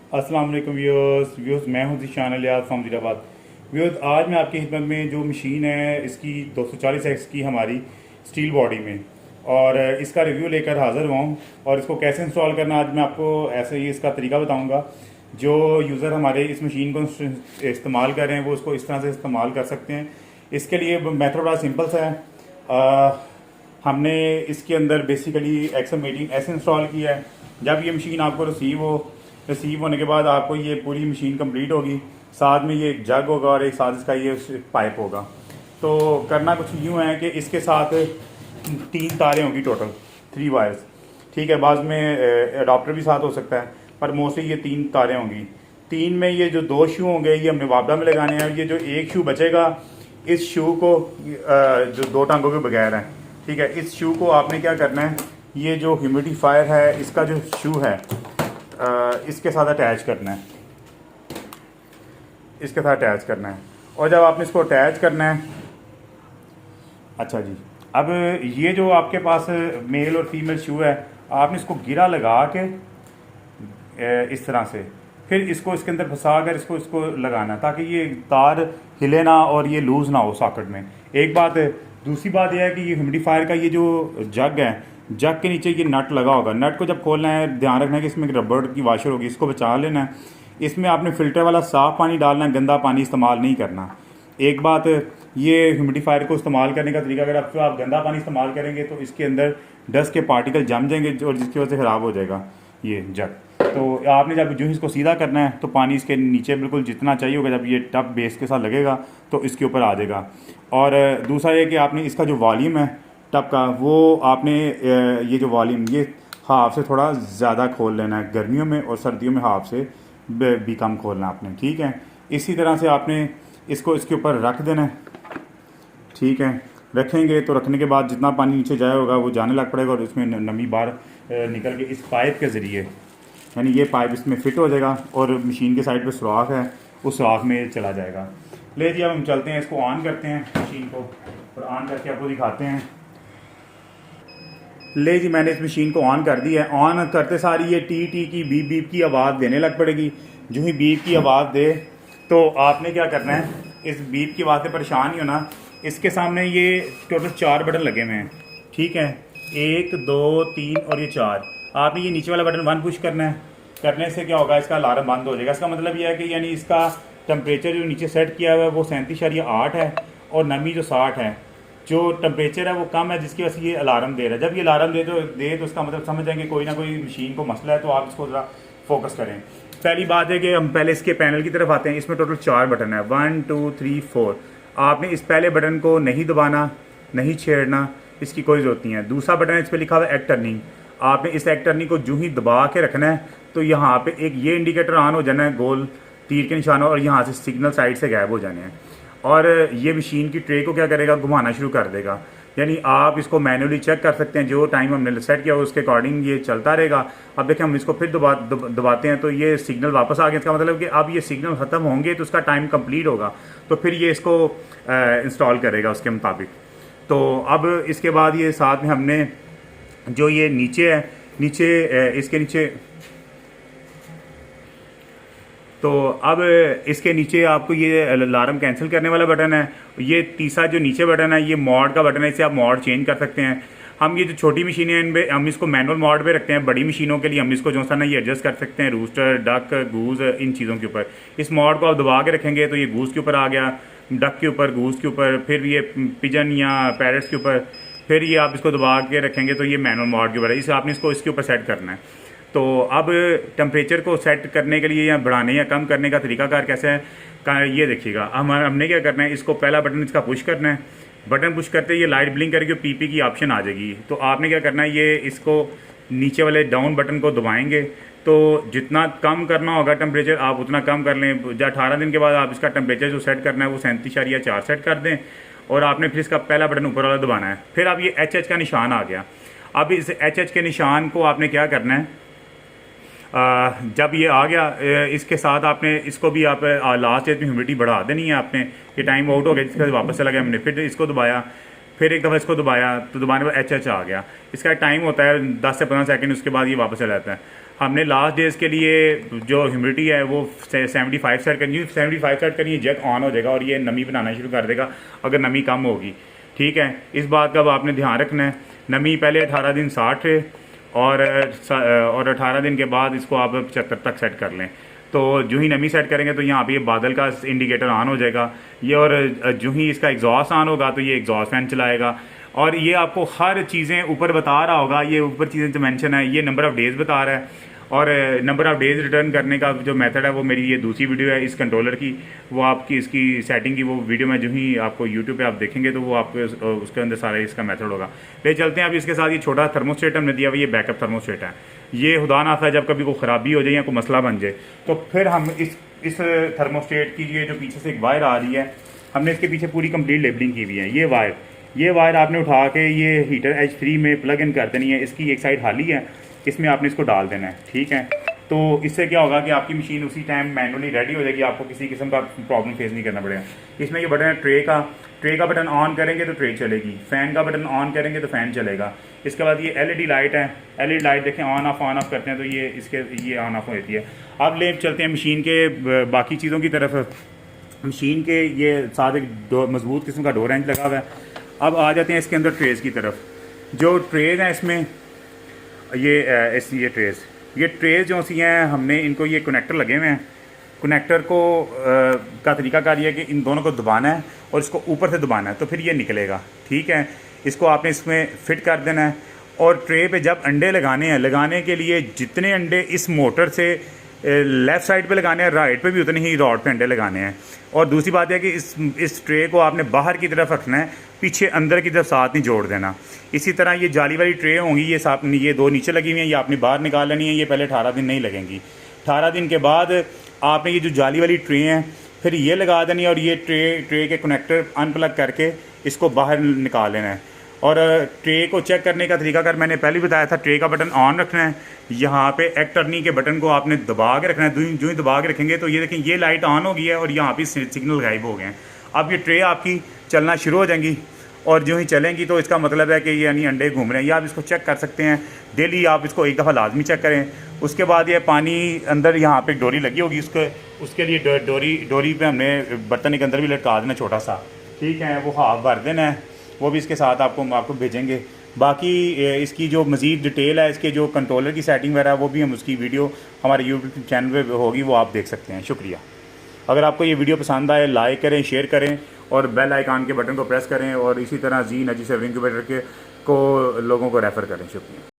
अस्सलाम वालेकुम व्यूअर्स मैं हूं ज़ीशान अलियास फ्रॉम ज़ीराबाद। व्यूअर्स, आज मैं आपकी खिदमत में जो मशीन है इसकी 240x की हमारी स्टील बॉडी में और इसका रिव्यू लेकर हाज़िर हुआ हूँ। और इसको कैसे इंस्टॉल करना आज मैं आपको ऐसे ही इसका तरीका बताऊँगा। जो यूज़र हमारे इस मशीन को इस्तेमाल कर रहे हैं वो उसको इस तरह से इस्तेमाल कर सकते हैं। इसके लिए मेथड बड़ा सिंपल सा है। हमने इसके अंदर बेसिकली XM18 ऐसे इंस्टॉल किया है। जब ये मशीन आपको रिसीव होने के बाद आपको ये पूरी मशीन कंप्लीट होगी। साथ में ये जग होगा और एक साथ इसका ये पाइप होगा। तो करना कुछ यूँ है कि इसके साथ 3 तारें होंगी, टोटल 3 वायर्स। ठीक है, बाद में अडाप्टर भी साथ हो सकता है, पर मोस्टली ये 3 तारें होंगी। 3 में ये जो 2 शू होंगे ये हमने वापडा में लगाने हैं। ये जो एक शू बचेगा, इस शू को जो 2 टांगों के बगैर है, ठीक है, इस शू को आपने क्या करना है, ये जो ह्यूमिडिफायर है इसका जो शू है इसके साथ अटैच करना है, इसके साथ अटैच करना है। और जब आपने इसको अटैच करना है, अच्छा जी, अब ये जो आपके पास मेल और फीमेल शू है, आपने इसको गिरा लगा के इस तरह से फिर इसको इसके अंदर फंसा कर इसको लगाना, ताकि ये तार हिले ना और ये लूज़ ना हो सॉकेट में। एक बात है। दूसरी बात यह है कि ये ह्यूमिडिफायर का ये जो जग है, जग के नीचे ये नट लगा होगा। नट को जब खोलना है ध्यान रखना है कि इसमें एक रबड़ की वाशर होगी, इसको बचा लेना है। इसमें आपने फ़िल्टर वाला साफ़ पानी डालना है, गंदा पानी इस्तेमाल नहीं करना। एक बात, ये ह्यूमिडिफायर को इस्तेमाल करने का तरीका, अगर आप गंदा पानी इस्तेमाल करेंगे तो इसके अंदर डस्ट के पार्टिकल जम जाएंगे और जिसकी वजह से ख़राब हो जाएगा ये जग। तो आपने जब जो इसको सीधा करना है तो पानी इसके नीचे बिल्कुल जितना चाहिए होगा, जब ये टप बेस के साथ लगेगा तो इसके ऊपर आ जाएगा। और दूसरा ये कि आपने इसका जो वॉल्यूम है टप का, वो आपने ये जो वॉल्यूम ये हाफ से थोड़ा ज़्यादा खोल लेना है गर्मियों में, और सर्दियों में हाफ से भी कम खोलना है आपने। ठीक है, इसी तरह से आपने इसको इसके ऊपर रख देना है। ठीक है, रखेंगे तो रखने के बाद जितना पानी नीचे जाए होगा वो जाने लग पड़ेगा और इसमें नमी बाहर निकल के इस पाइप के ज़रिए, यानी ये पाइप इसमें फिट हो जाएगा और मशीन के साइड पे सुराख है, उस सुराख में चला जाएगा। ले जी, अब हम चलते हैं, इसको ऑन करते हैं मशीन को और ऑन करके आपको दिखाते हैं। ले जी, मैंने इस मशीन को ऑन कर दिया है। ऑन करते सारी ये टी टी की बीप बीप की आवाज़ देने लग पड़ेगी। जो ही बीप की आवाज़ दे तो आपने क्या करना है, इस बीप की आवाज़ से परेशान नहीं होना। इसके सामने ये टोटल 4 बटन लगे हुए हैं। ठीक है, 1 2 3 और ये 4। आपने ये नीचे वाला बटन 1 पुश करना है। करने से क्या होगा, इसका अलार्म बंद हो जाएगा। इसका मतलब यह है कि यानी इसका टेम्परेचर जो नीचे सेट किया हुआ है वो 37.8 है और नमी जो 60 है। जो टेम्परेचर है वो कम है, जिसकी वजह से ये अलार्म दे रहा है। जब ये अलार्म दे तो उसका मतलब समझ जाएंगे कोई ना कोई मशीन को मसला है, तो आप इसको ज़रा फोकस करें। पहली बात है कि हम पहले इसके पैनल की तरफ आते हैं। इसमें टोटल 4 बटन है, 1 2 3 4। आपने इस पहले बटन को नहीं दबाना, नहीं छेड़ना, इसकी कोई ज़रूरत नहीं है। दूसरा बटन है, इस पर लिखा हुआ है एक्ट टर्निंग। आपने इस एक्ट टर्निंग को जो ही दबा के रखना है तो यहाँ पे एक ये इंडिकेटर ऑन हो जाना है, गोल तीर के निशान, और यहाँ से सिग्नल साइड से गायब हो जाने हैं। और ये मशीन की ट्रे को क्या करेगा, घुमाना शुरू कर देगा। यानी आप इसको मैनुअली चेक कर सकते हैं, जो टाइम हमने सेट किया उसके अकॉर्डिंग ये चलता रहेगा। अब देखें, हम इसको फिर दबाते हैं तो ये सिग्नल वापस आ गया। इसका मतलब कि अब ये सिग्नल ख़त्म होंगे तो उसका टाइम कंप्लीट होगा, तो फिर ये इसको इंस्टॉल करेगा उसके मुताबिक। तो अब इसके बाद ये साथ में हमने जो ये नीचे है, इसके नीचे, तो अब इसके नीचे आपको ये अलार्म कैंसिल करने वाला बटन है। ये तीसरा जो नीचे बटन है ये मॉड का बटन है, इससे आप मॉड चेंज कर सकते हैं। हम ये जो छोटी मशीनें हैं इनमें हम इसको मैनुअल मॉड पे रखते हैं। बड़ी मशीनों के लिए हम इसको जो सा ना ये एडजस्ट कर सकते हैं, रूस्टर, डक, गूज, इन चीज़ों के ऊपर। इस मॉड को आप दबा के रखेंगे तो ये गूज के ऊपर आ गया, डक के ऊपर, गूज के ऊपर, फिर ये पिजन या पैरट्स के ऊपर, फिर ये आप इसको दबा के रखेंगे तो ये मैनुअल मॉड के ऊपर है। इसे आपने इसको इसके ऊपर सेट करना है। तो अब टेम्परेचर को सेट करने के लिए या बढ़ाने या कम करने का तरीकाकार कैसे है, ये देखिएगा। हमने क्या करना है, इसको पहला बटन इसका पुश करना है। बटन पुश करते ये लाइट ब्लिंक करके पीपी की ऑप्शन आ जाएगी। तो आपने क्या करना है, ये इसको नीचे वाले डाउन बटन को दबाएंगे तो जितना कम करना होगा टेम्परेचर आप उतना कम कर लें। जब 18 दिन के बाद आप इसका टेम्परेचर जो सेट करना है वो 37.4 सेट कर दें, और आपने फिर इसका पहला बटन ऊपर वाला दबाना है। फिर अब ये एच का निशान आ गया। अब इस एच के निशान को आपने क्या करना है, जब ये आ गया इसके साथ आपने इसको भी आप लास्ट स्टेज में ह्यूमिडिटी बढ़ा देनी है आपने। ये टाइम आउट हो गया, जिसके बाद वापस चला गया, हमने फिर इसको दबाया, फिर एक दफ़ा इसको दबाया तो दबाने पर एच आ गया। इसका टाइम होता है 10 से 15 सेकंड, उसके बाद ये वापस चला जाता है। हमने लास्ट डेज के लिए जो ह्यूमिडिटी है वो 75 सेट करनी है। 75 सेट करनी है, जग ऑन हो जाएगा और ये नमी बनाना शुरू कर देगा अगर नमी कम होगी। ठीक है, इस बात का अब आपने ध्यान रखना है। नमी पहले 18 दिन 60 है और 18 दिन के बाद इसको आप 75 तक सेट कर लें। तो जो ही नमी सेट करेंगे तो यहाँ पे ये बादल का इंडिकेटर ऑन हो जाएगा ये, और जो ही इसका एग्जॉस्ट ऑन होगा तो ये एग्जॉस्ट फैन चलाएगा। और ये आपको हर चीज़ें ऊपर बता रहा होगा, ये ऊपर चीज़ें जो मेंशन है, ये नंबर ऑफ़ डेज़ बता रहा है। और नंबर ऑफ़ डेज़ रिटर्न करने का जो मेथड है वो मेरी ये दूसरी वीडियो है इस कंट्रोलर की, वो आपकी इसकी सेटिंग की वो वीडियो में जो ही आपको यूट्यूब पे आप देखेंगे तो वो आपको उसके अंदर सारा इसका मेथड होगा। ले चलते हैं अब इसके साथ। ये छोटा थर्मोस्टेट हमने दिया हुआ, ये बैकअप थर्मोस्टेट है। ये खुदा ना था जब कभी कोई ख़राबी हो जाए या कोई मसला बन जाए तो फिर हम इस थर्मोस्टेट की ये जो पीछे से एक वायर आ रही है, हमने इसके पीछे पूरी कंप्लीट लेबलिंग की हुई है। ये वायर आपने उठा के ये हीटर H3 में प्लग इन कर देनी है। इसकी एक साइड खाली है, इसमें आपने इसको डाल देना है। ठीक है, तो इससे क्या होगा कि आपकी मशीन उसी टाइम मैनुअली रेडी हो जाएगी, आपको किसी किस्म का प्रॉब्लम फेस नहीं करना पड़ेगा। इसमें ये बटन है ट्रे का बटन ऑन करेंगे तो ट्रे चलेगी, फ़ैन का बटन ऑन करेंगे तो फ़ैन चलेगा। इसके बाद ये LED लाइट है, LED लाइट देखें ऑन ऑफ करते हैं तो ये ऑन ऑफ होती है। अब ले चलते हैं मशीन के बाकी चीज़ों की तरफ। मशीन के ये साथ एक मजबूत किस्म का डोर रेंच लगा हुआ है। अब आ जाते हैं इसके अंदर ट्रेज़ की तरफ। जो ट्रेज़ हैं इसमें ये ट्रेज़ जो सी हैं, हमने इनको ये कनेक्टर लगे हुए हैं। कनेक्टर को का तरीकाकार ये है कि इन दोनों को दबाना है और इसको ऊपर से दबाना है तो फिर ये निकलेगा। ठीक है, इसको आपने इसमें फिट कर देना है। और ट्रे पे जब अंडे लगाने के लिए जितने अंडे इस मोटर से लेफ़्ट साइड पे लगाने हैं, राइट पे भी उतने ही रॉड पे अंडे लगाने हैं। और दूसरी बात है कि इस ट्रे को आपने बाहर की तरफ रखना है, पीछे अंदर की तरफ साथ नहीं जोड़ देना। इसी तरह ये जाली वाली ट्रे होंगी, ये दो नीचे लगी हुई हैं, ये आपने बाहर निकाल लेनी है। ये पहले 18 दिन नहीं लगेंगी। 18 दिन के बाद आपने ये जो जाली वाली ट्रे हैं फिर ये लगा देनी है और ये ट्रे के कनेक्टर अनप्लग करके इसको बाहर निकाल लेना है। और ट्रे को चेक करने का तरीका कर मैंने पहले बताया था, ट्रे का बटन ऑन रखना है। यहाँ पे एक टर्नी के बटन को आपने दबा के रखना है। जो ही दबा के रखेंगे तो ये देखें ये लाइट ऑन हो गई है और यहाँ पे सिग्नल गायब हो गए हैं। अब ये ट्रे आपकी चलना शुरू हो जाएंगी और जो ही चलेंगी तो इसका मतलब है कि ये यानी अंडे घूम रहे हैं। या आप इसको चेक कर सकते हैं डेली, आप इसको एक दफ़ा लाजमी चेक करें। उसके बाद ये पानी अंदर यहाँ पे डोरी लगी होगी, उसके लिए डोरी पे हमने बर्तन के अंदर भी लटका देना छोटा सा। ठीक है, वो हाफ भर देना है, वो भी इसके साथ आपको भेजेंगे। बाकी इसकी जो मज़ीद डिटेल है, इसके जो कंट्रोलर की सेटिंग वगैरह, वो भी हम उसकी वीडियो हमारे यूट्यूब चैनल पे होगी, वो आप देख सकते हैं। शुक्रिया। अगर आपको ये वीडियो पसंद आए लाइक करें, शेयर करें और बेल आइकन के बटन को प्रेस करें और इसी तरह जी नजी से इनक्यूबेटर को लोगों को रेफ़र करें। शुक्रिया।